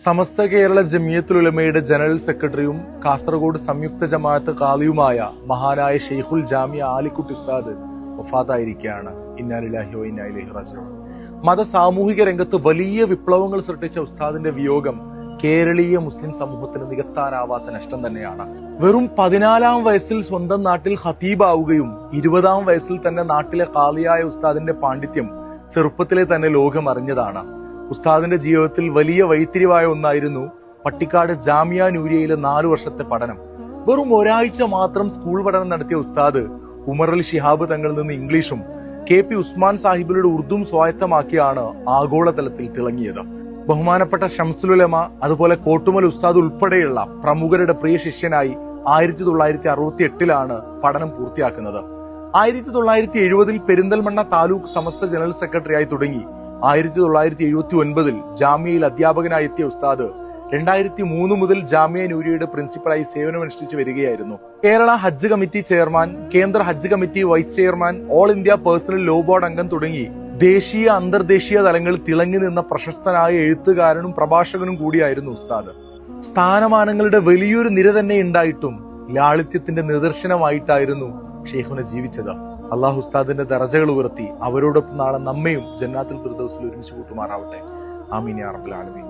Samastha Kerala Jamiyyathul ഉലമയുടെ general സെക്രട്ടറിയും കാസർഗോഡ് സംയുക്ത ജമാഅത്ത് ഖാദിയുമായ മഹാനായ ഷെയ്ഖുൽ ജാമിയ ആലിക്കുട്ടി ഉസ്താദ് വഫാത്തായിരിക്കുകയാണ്. ഇന്നാ ലില്ലാഹി വ ഇന്നാ ഇലൈഹി റാജിഊൻ. മത സാമൂഹിക രംഗത്ത് വലിയ വിപ്ലവങ്ങൾ സൃഷ്ടിച്ച ഉസ്താദിന്റെ വിയോഗം കേരളീയ മുസ്ലിം സമൂഹത്തിന് നികത്താനാവാത്ത നഷ്ടം തന്നെയാണ്. വെറും 14-ാം വയസ്സിൽ സ്വന്തം നാട്ടിൽ ഖതീബാവുകയും 20-ാം വയസ്സിൽ തന്നെ നാട്ടിലെ ഖാദിയായ ഉസ്താദിന്റെ പാണ്ഡിത്യം ചെറുപ്പത്തിലെ തന്നെ ലോകം അറിഞ്ഞതാണ്. ഉസ്താദിന്റെ ജീവിതത്തിൽ വലിയ വഴിത്തിരിവായ ഒന്നായിരുന്നു പട്ടിക്കാട് ജാമിയ നൂരിയയിലെ 4 വർഷത്തെ പഠനം. വെറും ഒരാഴ്ച മാത്രം സ്കൂൾ പഠനം നടത്തിയ ഉസ്താദ് ഉമർ അൽ ശിഹാബ് തങ്ങളിൽ നിന്ന് ഇംഗ്ലീഷും KP ഉസ്മാൻ സാഹിബിലൂടെ ഉറുദും സ്വായത്തമാക്കിയാണ് ആഗോളതലത്തിൽ തിളങ്ങിയത്. ബഹുമാനപ്പെട്ട ഷംസുൽ ഉലമ അതുപോലെ കോട്ടുമൽ ഉസ്താദ് ഉൾപ്പെടെയുള്ള പ്രമുഖരുടെ പ്രിയ ശിഷ്യനായി 1968 പഠനം പൂർത്തിയാക്കുന്നത്. 1970 പെരിന്തൽമണ്ണ താലൂക്ക് സമസ്ത ജനറൽ സെക്രട്ടറിയായി തുടങ്ങി 1979 ജാമ്യയിൽ അധ്യാപകനായി എത്തിയ ഉസ്താദ് 2003 മുതൽ ജാമ്യ നൂരിയയുടെ പ്രിൻസിപ്പലായി സേവനമനുഷ്ഠിച്ചു വരികയായിരുന്നു. കേരള ഹജ്ജ് കമ്മിറ്റി ചെയർമാൻ, കേന്ദ്ര ഹജ്ജ് committee vice chairman, all India personal law board അംഗം തുടങ്ങി ദേശീയ അന്തർദേശീയ തലങ്ങളിൽ തിളങ്ങി നിന്ന പ്രശസ്തനായ എഴുത്തുകാരനും പ്രഭാഷകനും കൂടിയായിരുന്നു ഉസ്താദ്. സ്ഥാനമാനങ്ങളുടെ വലിയൊരു നിര തന്നെ ഉണ്ടായിട്ടും ലാളിത്യത്തിന്റെ നിദർശനമായിട്ടായിരുന്നു ഷെയ്ഖുന ജീവിച്ചത്. അള്ളാഹു ഉസ്താദിന്റെ ദറജകൾ ഉയർത്തി അവരോടൊപ്പം നാളെ നമ്മയും ജന്നാത്തുൽ ഫിർദൗസിൽ ഒരുമിച്ച് കൂട്ടുമാറാവട്ടെ. ആമീൻ യാ റബ്ബൽ ആലമീൻ.